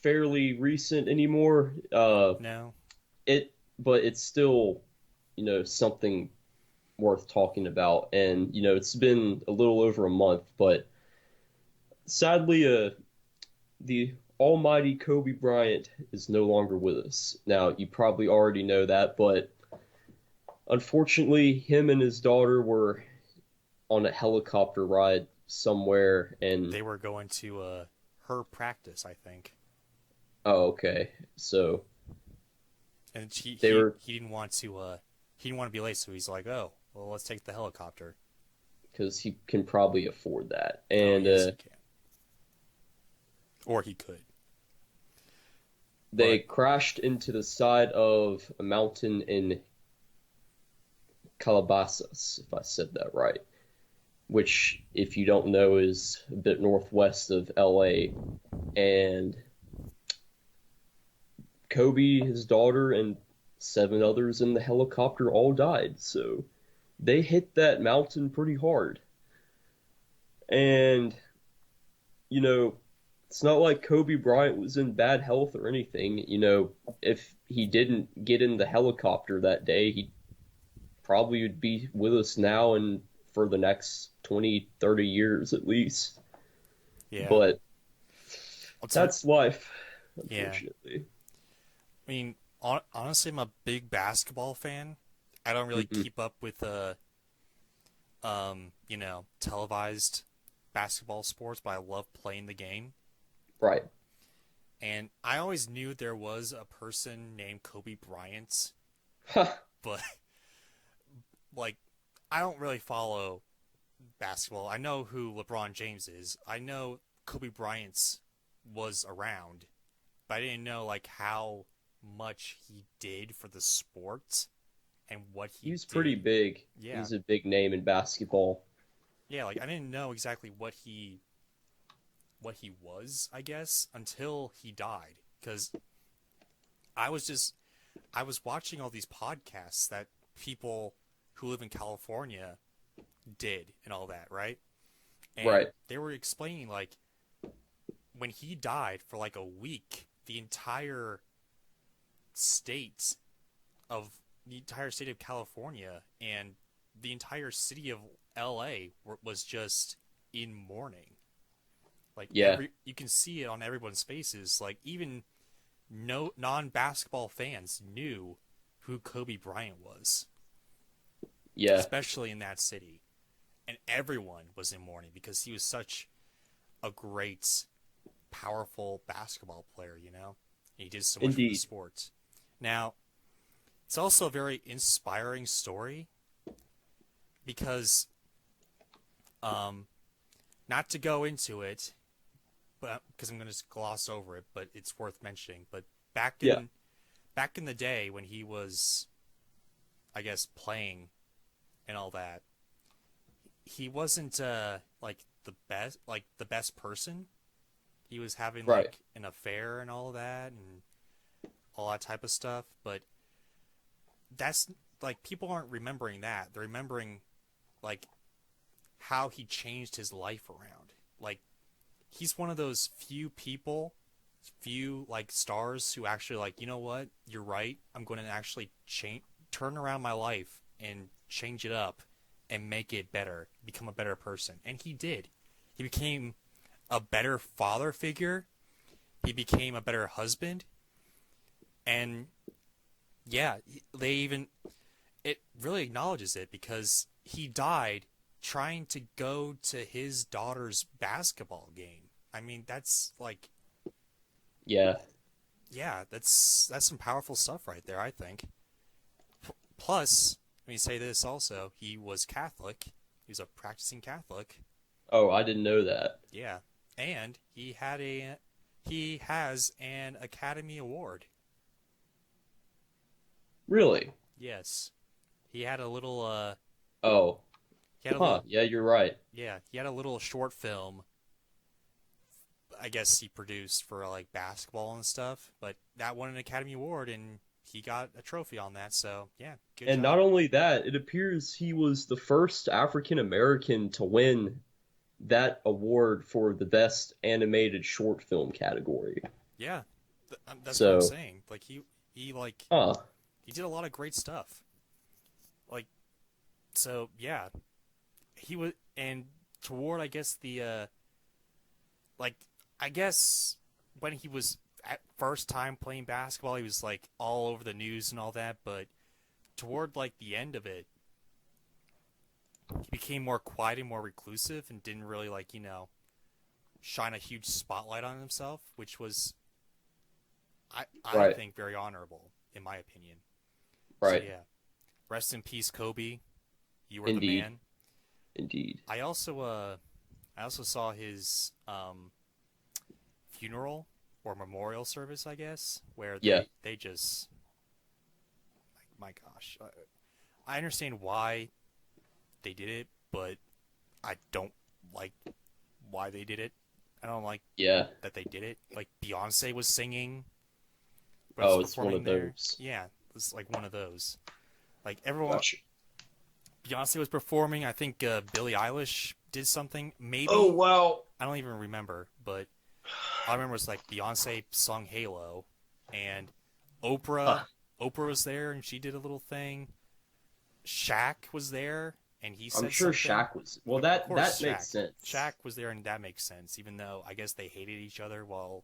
fairly recent anymore. No. But it's still, something worth talking about. And, it's been a little over a month, but sadly, the almighty Kobe Bryant is no longer with us. Now, you probably already know that, but unfortunately, him and his daughter were on a helicopter ride somewhere, and They were going to her practice, I think. oh, okay. So And he they he were he didn't want to he didn't want to be late, so he's like, "Oh, well, let's take the helicopter." because he can probably afford that, Oh, and yes, he can. Or he could. they But crashed into the side of a mountain in Calabasas, if I said that right, which, if you don't know, is a bit northwest of LA. And Kobe, his daughter, and seven others in the helicopter all died. So they hit that mountain pretty hard. And, you know, it's not like Kobe Bryant was in bad health or anything. If he didn't get in the helicopter that day, he probably would be with us now and for the next 20, 30 years at least. yeah, But what's that's life, yeah. unfortunately. I mean, honestly, I'm a big basketball fan. I don't really Hmm. keep up with televised basketball sports, but I love playing the game. Right. And I always knew there was a person named Kobe Bryant, but like I don't really follow basketball. I know who LeBron James is. I know Kobe Bryant was around, but I didn't know like how much he did for the sport and what He he was pretty did. big. Yeah. He's a big name in basketball. Yeah, like I didn't know exactly what he was, I guess, until he died cuz I was just I was watching all these podcasts that people who live in California did and all that, right? And Right. they were explaining like when he died for like a week, state of the entire state of California and the entire city of LA was just in mourning. Like Yeah. every you can see it on everyone's faces. Like even no non-basketball fans knew who Kobe Bryant was, Yeah. especially in that city. And everyone was in mourning because he was such a great, powerful basketball player, you know? And he did so much for the Indeed. sport. Now, it's also a very inspiring story because, um, not to go into it, but because I'm going to gloss over it, but it's worth mentioning. But back Yeah. in back in the day when he was, I guess, playing and all that, he wasn't the best person. He was having Right. like an affair and all of that and all that type of stuff. But that's like people aren't remembering that. They're remembering like how he changed his life around. Like he's one of those few like stars who actually like, you know what? You're right. I'm going to actually turn around my life and change it up and make it better, become a better person. And he did. He became a better father figure. He became a better husband. And yeah, they even it really acknowledges it because he died trying to go to his daughter's basketball game. I mean, that's like Yeah. yeah, that's some powerful stuff right there, I think. Plus, let me say this also, he was Catholic. He was a practicing Catholic. Oh, I didn't know that. Yeah. And he has an Academy Award. Really? Yes. He had a little Oh. he had a Huh. little Yeah, you're right. yeah, he had a little short film I guess he produced for like basketball and stuff, but that won an Academy Award and he got a trophy on that. So, yeah, good And not job. only that, it appears he was the first African American to win that award for the best animated short film category. Yeah. That's what I'm So, saying. Like he like uh, he did a lot of great stuff. Like so, yeah. He was and toward I guess the like I guess when he was at first time playing basketball, he was like all over the news and all that. But toward like the end of it, he became more quiet and more reclusive and didn't really like shine a huge spotlight on himself, which was I right, think very honorable in my opinion. So right. yeah, rest in peace, Kobe. You were the Indeed, man. indeed. I also saw his funeral or memorial service, I guess, where Yeah. they just my gosh, I understand why they did it, but I don't like why they did it. I don't like Yeah. that they did it. Like Beyonce was singing, was Oh, it's one performing of there. those. Yeah, it was like one of those. Like everyone, Gotcha. Beyonce was performing. I think Billie Eilish did something. Oh, Maybe wow. I don't even remember, but all I remember was like Beyonce sung Halo, and Oprah. Huh. Oprah was there and she did a little thing. Shaq was there and he I'm said sure something. Shaq was. Well, Of that course, makes Shaq. sense. Shaq was there and that makes sense. Even though I guess they hated each other. Well,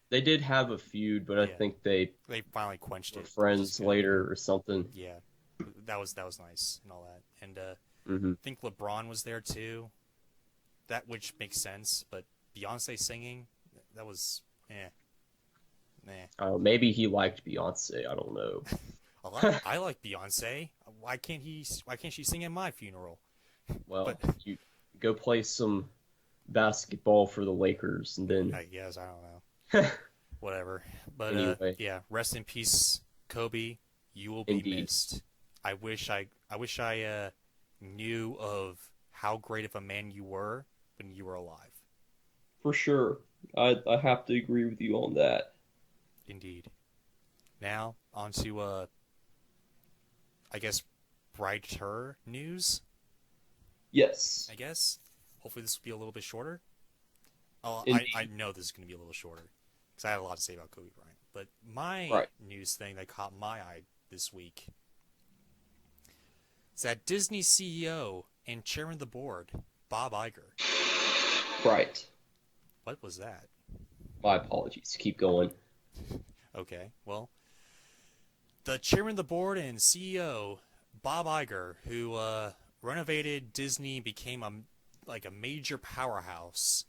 They did have a feud, but I yeah, think they they finally quenched were it, which is friends good. later or something. Yeah, that was nice and all that. And Hmm. I think LeBron was there too. That which makes sense, but Beyonce singing that was nah. Maybe he liked Beyonce. I don't know. I like Beyonce. Why can't he? Why can't she sing at my funeral? But Well, you go play some basketball for the Lakers, and then I guess I don't know. Whatever. But anyway, yeah, rest in peace, Kobe. You will be indeed, missed. I wish I knew of how great of a man you were when you were alive. for sure. I have to agree with you on that. Indeed. Now on to I guess brighter news. Yes, I guess. Hopefully this will be a little bit shorter. Oh, I indeed. know this is going to be a little shorter because I had a lot to say about Kobe Bryant. But my Right. news thing that caught my eye this week is that Disney CEO and chairman of the board, Bob Iger. Right. What was that? My apologies. Keep going. Okay, well, the chairman of the board and CEO, Bob Iger, who renovated Disney, became a major powerhouse,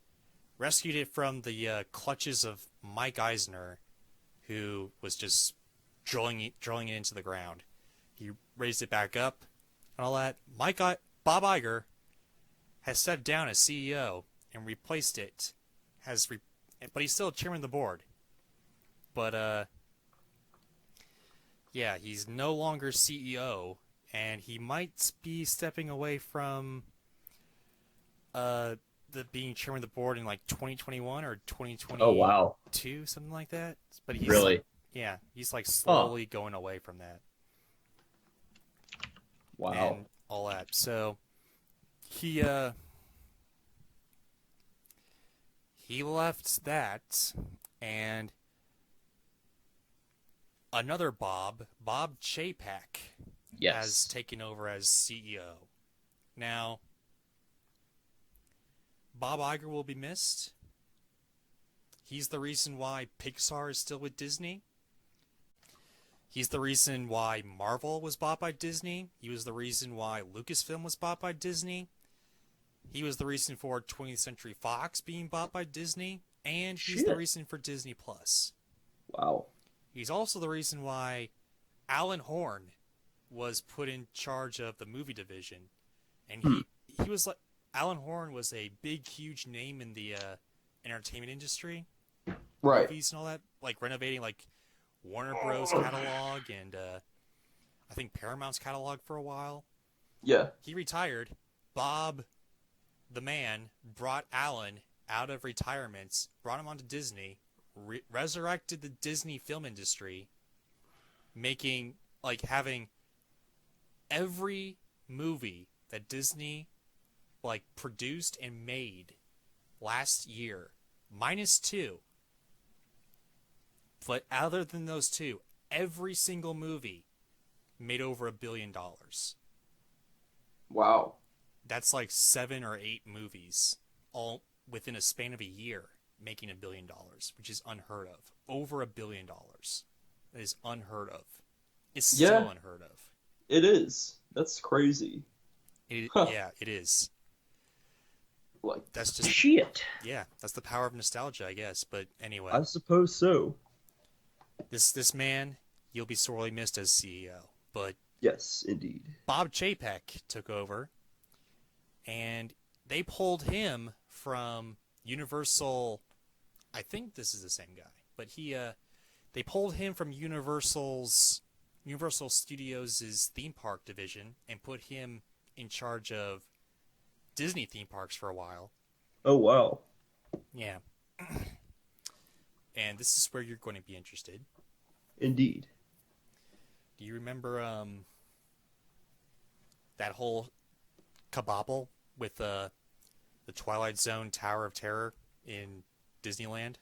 rescued it from the clutches of Mike Eisner, who was just drilling it into the ground. He raised it back up and all that. Bob Iger has stepped down as CEO and replaced it. But he's still chairman of the board. But yeah, he's no longer CEO, and he might be stepping away from the being chairman of the board in like 2021 or Oh, wow. 2022, something like that. But Really? he's like Huh. slowly going away from that Wow. and all that. So he he left that, and another Bob Chapek, has Yes. taken over as CEO. Now, Bob Iger will be missed. He's the reason why Pixar is still with Disney. He's the reason why Marvel was bought by Disney. He was the reason why Lucasfilm was bought by Disney. He was the reason for 20th Century Fox being bought by Disney. And he's the Shit. reason for Disney Plus. Wow. He's also the reason why Alan Horn was put in charge of the movie division. And Hmm. he was like Alan Horn was a big, huge name in the entertainment industry, Right. movies and all that, like renovating like Warner Bros. Catalog and I think Paramount's catalog for a while. Yeah. He retired. Bob, the man, brought Alan out of retirement, brought him onto Disney, resurrected the Disney film industry, making like having every movie that Disney like produced and made last year, minus two, But other than those two, every single movie made over $1 billion. Wow. That's like 7 or 8 movies, all within a span of a year, making $1 billion, which is unheard of. Over $1 billion. That is unheard of. It's still Yeah, unheard of. it is. That's crazy. Huh. Yeah, it is. Like, That's just shit. yeah, that's the power of nostalgia, I guess. But anyway, I suppose so. this man, you'll be sorely missed as CEO. But Yes, indeed. Bob Chapek took over, and they pulled him from Universal. I think this is the same guy, but they pulled him from Universal Studios' theme park division and put him in charge of Disney theme parks for a while. Oh, wow. Yeah. And this is where you're going to be interested. Indeed. Do you remember that whole kabobble with the Twilight Zone Tower of Terror in Disneyland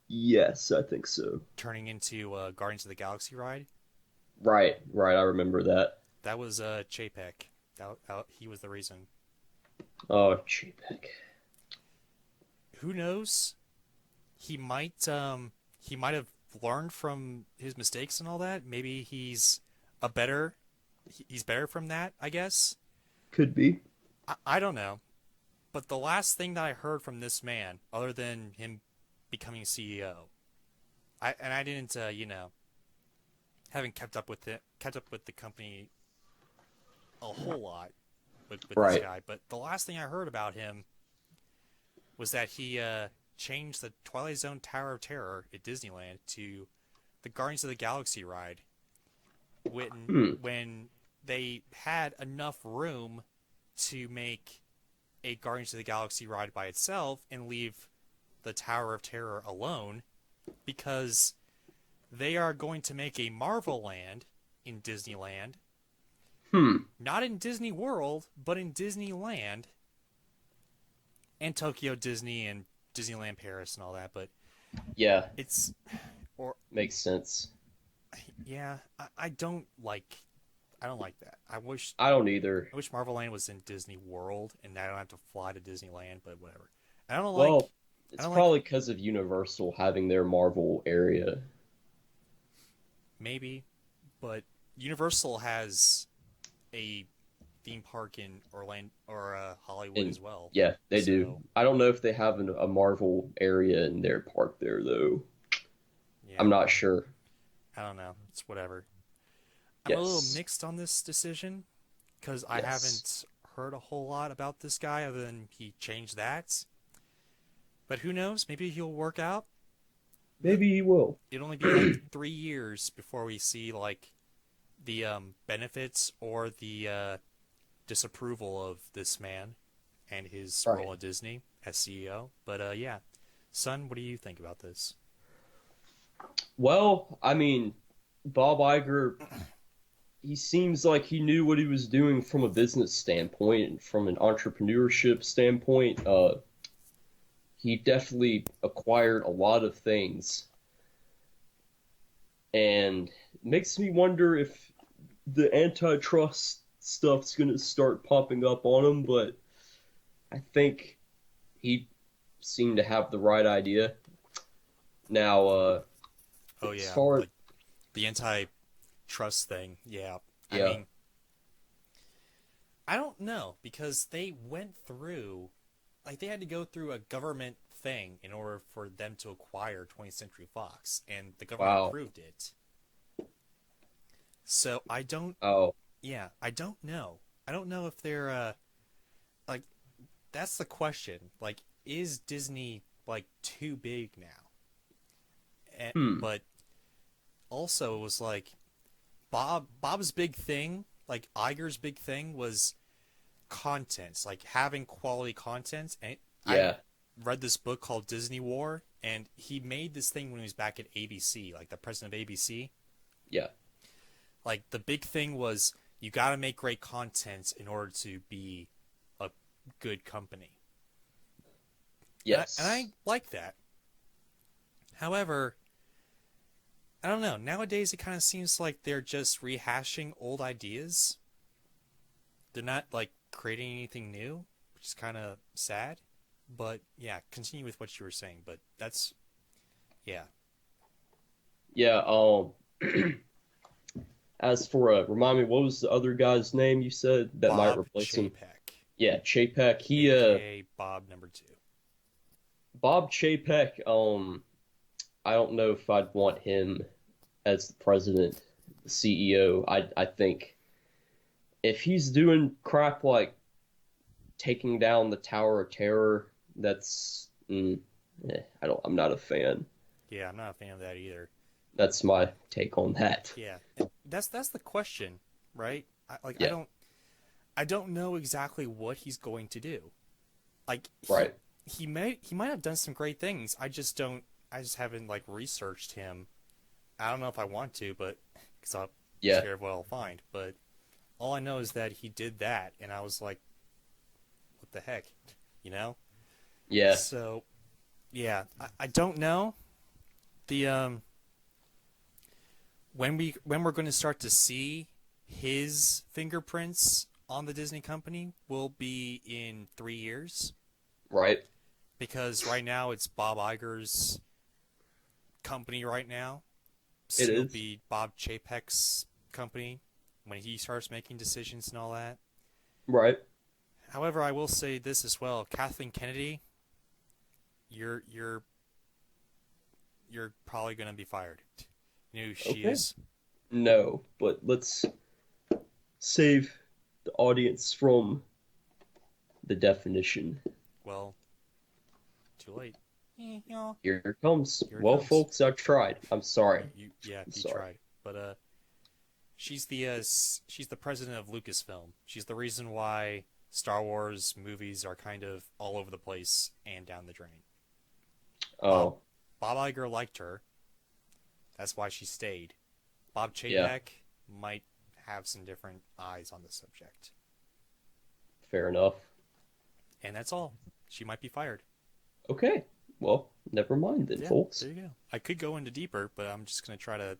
Yes, I think so. turning into Guardians of the Galaxy ride? Right, right. I remember that. That was Chapek. He was the reason. Oh, Chapek. Who knows? He might have learned from his mistakes and all that. Maybe he's better from that, I guess. Could be. I don't know. But the last thing that I heard from this man, other than him becoming CEO, I didn't, haven't kept up with the company a whole lot with this Right. guy. But the last thing I heard about him was that he changed the Twilight Zone Tower of Terror at Disneyland to the Guardians of the Galaxy ride when Hmm. when they had enough room to make a Guardians of the Galaxy ride by itself and leave the Tower of Terror alone, because they are going to make a Marvel Land in Disneyland, Hmm. not in Disney World, but in Disneyland, and Tokyo Disney and Disneyland Paris and all that. But Yeah, it's or makes sense. yeah, I don't like that. I don't either. I wish Marvel Land was in Disney World and I don't have to fly to Disneyland, but whatever. I don't like Well, I it's don't like probably because of Universal having their Marvel area. maybe, but Universal has a theme park in Orlando or Hollywood And as well. yeah, they do. So, I don't know if they have a Marvel area in their park there, though. I'm yeah, not sure. I don't know. It's whatever. I'm a little Yes. mixed on this decision because I Yes. haven't heard a whole lot about this guy other than he changed that. But who knows? Maybe he'll work out. The Maybe he will. It'll only be like 3 years before we see like the benefits or the disapproval of this man and his Right. role at Disney as CEO. But yeah, son, what do you think about this? Well, I mean, Bob Iger, he seems like he knew what he was doing from a business standpoint and from an entrepreneurship standpoint. He definitely acquired a lot of things, and it makes me wonder if the antitrust stuff's gonna start popping up on him. But I think he seemed to have the right idea. Now, Oh as yeah, far like the antitrust thing. Yeah, I yeah, mean, I don't know because they went through, like they had to go through a government thing in order for them to acquire 20th Century Fox, and the government wow, approved it. So I don't, oh, yeah, I don't know. I don't know if they're like that's the question. Like, is Disney like too big now? hmm, But also, it was like Bob's big thing, like Iger's big thing was content, like having quality content. And I yeah, read this book called Disney War, and he made this thing when he was back at ABC, like the president of ABC. yeah, Like the big thing was you got to make great content in order to be a good company. And I yes, like that. However, I don't know. Nowadays, it kind of seems like they're just rehashing old ideas. They're not like creating anything new, which is kind of sad. But yeah, continue with what you were saying. But that's yeah, Yeah. As for remind me, what was the other guy's name you said that might Bob replace him? Chapek, Yeah, Chapek. aka Bob number two. Bob Chapek. I don't know if I'd want him as the president, the CEO. I think if he's doing crap like taking down the Tower of Terror, that's I'm not a fan. Yeah, I'm not a fan of that either. That's my take on that. Yeah, that's the question, right? Yeah, I don't know exactly what he's going to do. Like right. he might have done some great things. I just haven't like researched him. I don't know if I want to, but because I'm Yeah, scared of what I'll find. But all I know is that he did that, and I was like, what the heck, you know? yeah, So yeah, I don't know the when we're going to start to see his fingerprints on the Disney company will be in 3 years right. because right now it's Bob Iger's company right now. It Soon it'll is. be Bob Chapek's company when he starts making decisions and all that. Right. However, I will say this as well: Kathleen Kennedy, you're you're you're probably going to be fired. You know who she Okay. is? No, but let's save the audience from the definition. Well, too late. Yeah, Here it comes. here it Well, comes. folks, I tried. I'm sorry. Yeah, I'm you sorry. tried, but she's the president of Lucasfilm. She's the reason why Star Wars movies are kind of all over the place and down the drain. Bob Oh, Bob Iger liked her. That's why she stayed. Bob yeah, Chapek might have some different eyes on the subject, fair enough. and that's all. She might be fired. Okay. Well, never mind then, Yeah, folks. there you go. I could go into deeper, but I'm just gonna try to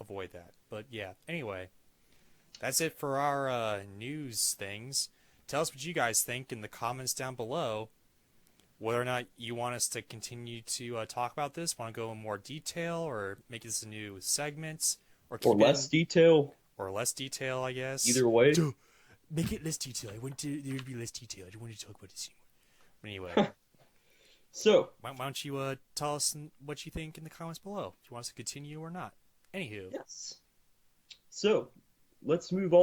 avoid that. But yeah, anyway, that's it for our news things. Tell us what you guys think in the comments down below. Whether or not you want us to continue to talk about this, want to go in more detail, or make this a new segment, or Or keep it less in, detail, or less detail, I guess. either way. Duh. Make it less detail. I want to there to be less detail. I don't want to talk about this anymore. But anyway, So, why don't you tell us what you think in the comments below? Do you want us to continue or not? Anywho, yes. So, let's move on.